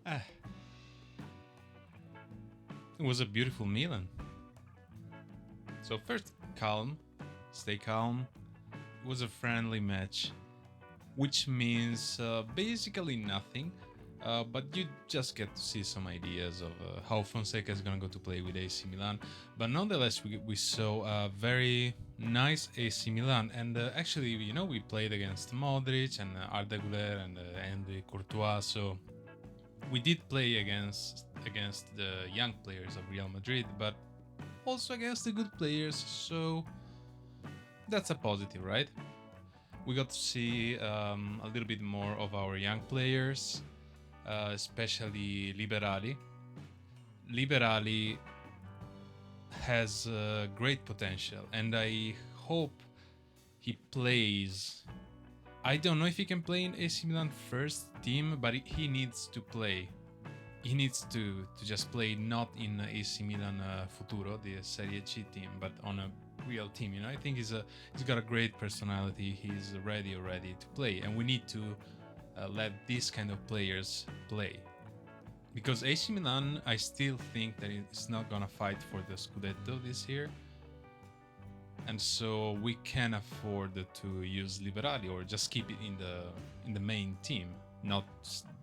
Ah, it was a beautiful Milan. So first, calm, stay calm. It was a friendly match, which means basically nothing. But you just get to see some ideas of how Fonseca is gonna go to play with AC Milan. But nonetheless, we saw a very nice AC Milan, and actually, we played against Modric and Arda Güler and Andy Courtois. So we did play against the young players of Real Madrid, but also against the good players. So that's a positive, right? We got to see a little bit more of our young players, especially Liberali. Liberali has great potential, and I hope he plays. I don't know if he can play in AC Milan first team, but he needs to play. He needs to just play not in AC Milan Futuro, the Serie C team, but on a real team. I think he's got a great personality. He's ready already to play, and we need to let these kind of players play. Because AC Milan, I still think that it's not gonna fight for the Scudetto this year, and so we can afford to use Liberali or just keep it in the main team.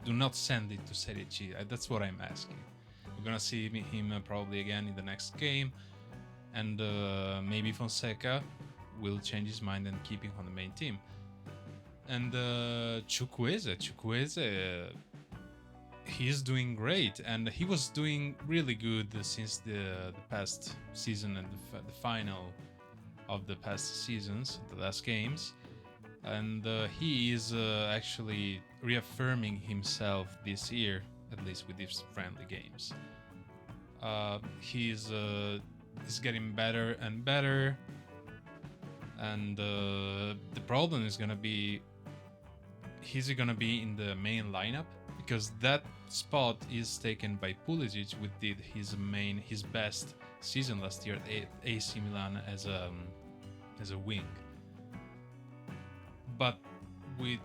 Do not send it to Serie C. That's what I'm asking. We're gonna see him probably again in the next game, and maybe Fonseca will change his mind and keep him on the main team. And Chukwueze, he's doing great, and he was doing really good since the past season and the final of the past seasons, the last games. And he is actually reaffirming himself this year, at least with these friendly games. He's getting better and better, and the problem is gonna be, he's gonna be in the main lineup, because that spot is taken by Pulisic, who did his best season last year at AC Milan as a wing. But with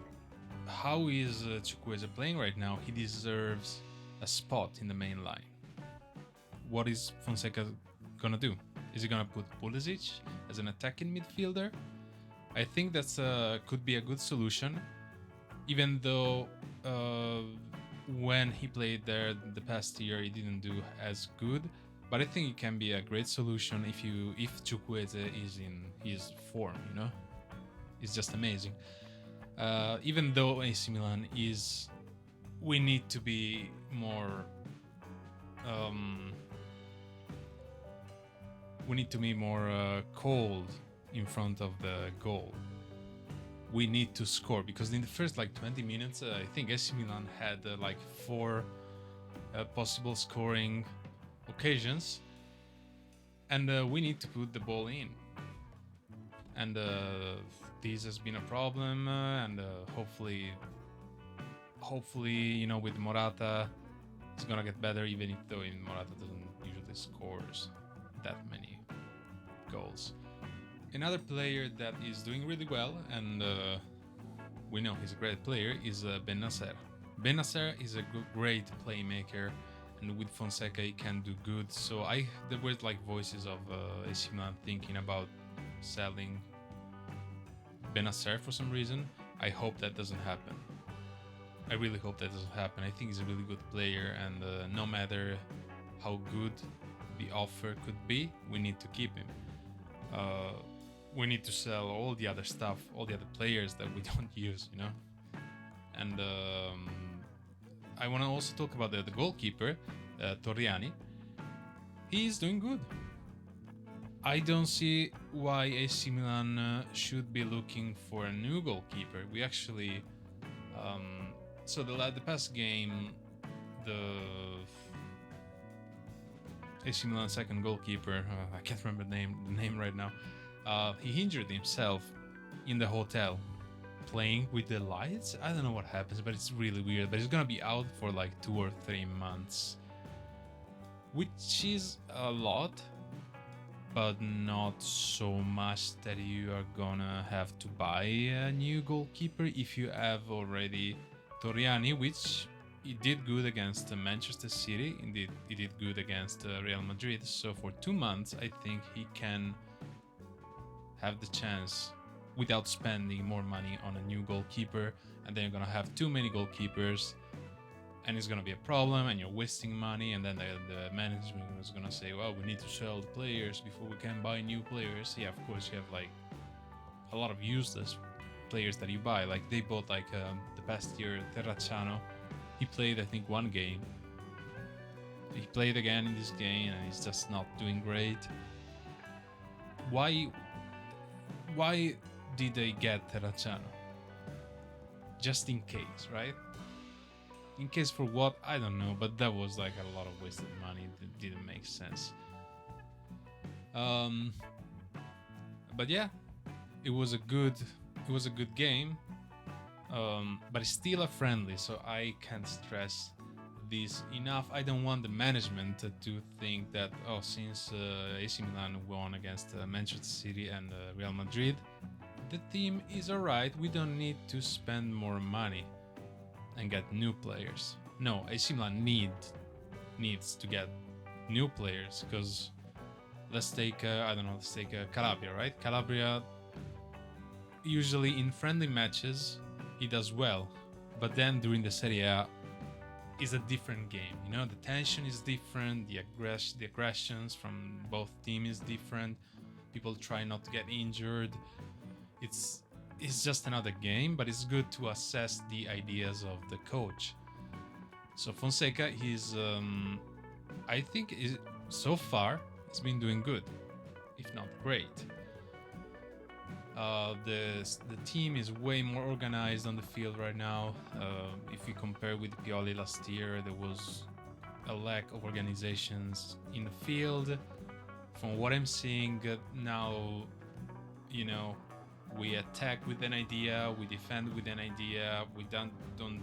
how is Chukwueze playing right now, he deserves a spot in the main line. What is Fonseca gonna do? Is he gonna put Pulisic as an attacking midfielder? I think that's could be a good solution, even though when he played there the past year he didn't do as good. But I think it can be a great solution if Chukwueze is in his form. It's just amazing. Even though AC Milan we need to be more. We need to be more cold in front of the goal. We need to score, because in the first 20 minutes, I think AC Milan had 4 possible scoring occasions, and we need to put the ball in. And this has been a problem, and hopefully, with Morata, it's gonna get better. Even though Morata doesn't usually scores that many goals. Another player that is doing really well, and we know he's a great player, is Ben Nasser. Ben Nasser is a great playmaker, and with Fonseca he can do good. So there were voices of AC Milan thinking about selling Ben Nasser for some reason. I hope that doesn't happen. I really hope that doesn't happen. I think he's a really good player, and no matter how good the offer could be, we need to keep him. We need to sell all the other stuff, all the other players that we don't use, And I want to also talk about the goalkeeper, Torriani. He's doing good. I don't see why AC Milan should be looking for a new goalkeeper. We actually, so the past game, the AC Milan second goalkeeper, I can't remember the name right now. He injured himself in the hotel playing with the lights. I don't know what happens, but it's really weird. But he's gonna be out for 2 or 3 months, which is a lot, but not so much that you are gonna have to buy a new goalkeeper if you have already Torriani, which he did good against Manchester City. Indeed, he did good against Real Madrid. So for 2 months, I think he can have the chance without spending more money on a new goalkeeper. And then you're gonna have too many goalkeepers, and it's gonna be a problem, and you're wasting money. And then the management is gonna say, "Well, we need to sell the players before we can buy new players." Yeah, of course, you have like a lot of useless players that you buy. Like they bought like the past year Terracciano. He played I think 1 game. He played again in this game and he's just not doing great. Why did they get Terracciano? Just in case, right? In case for what? I don't know, but that was like a lot of wasted money that didn't make sense. But yeah, it was a good game. But it's still a friendly, so I can't stress this enough. I don't want the management to think that, oh, since AC Milan won against Manchester City and Real Madrid, the team is alright, we don't need to spend more money and get new players. No, AC Milan needs to get new players, because let's take Calabria, right? Calabria, usually in friendly matches, he does well, but then during the Serie A is a different game. You know, the tension is different, the aggressions from both teams is different. People try not to get injured. It's just another game, but it's good to assess the ideas of the coach. So Fonseca, I think so far he's been doing good, if not great. The team is way more organized on the field right now. If you compare with Pioli last year, there was a lack of organizations in the field. From what I'm seeing now, you know, we attack with an idea, we defend with an idea. We don't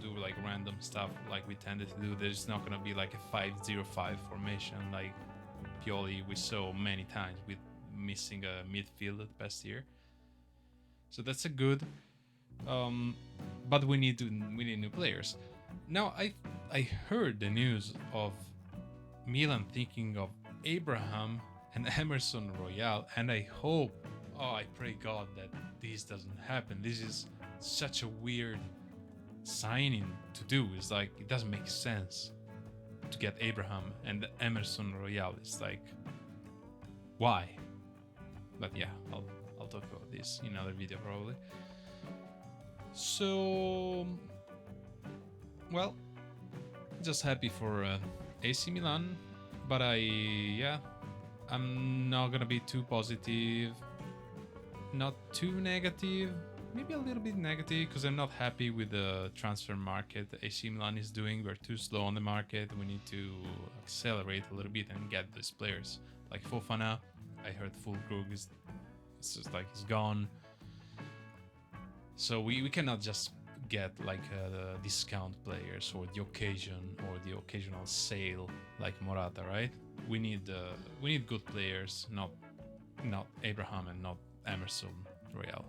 do like random stuff like we tended to do. There's not gonna be like a 5-0-5 formation like Pioli we saw many times with missing a midfield the past year. So that's a good, but we need new players. Now I heard the news of Milan thinking of Abraham and Emerson Royal, and I pray God that this doesn't happen. This is such a weird signing to do. It's like it doesn't make sense to get Abraham and Emerson Royal. It's like, why? But yeah, I'll talk about this in another video probably. So, well, just happy for AC Milan, but I'm not gonna be too positive, not too negative, maybe a little bit negative, because I'm not happy with the transfer market AC Milan is doing. We're too slow on the market. We need to accelerate a little bit and get these players like Fofana. I heard Fulkrug is just like he's gone, so we cannot just get like the discount players or the occasional sale like Morata, right? We need good players, not Abraham and not Emerson Royal.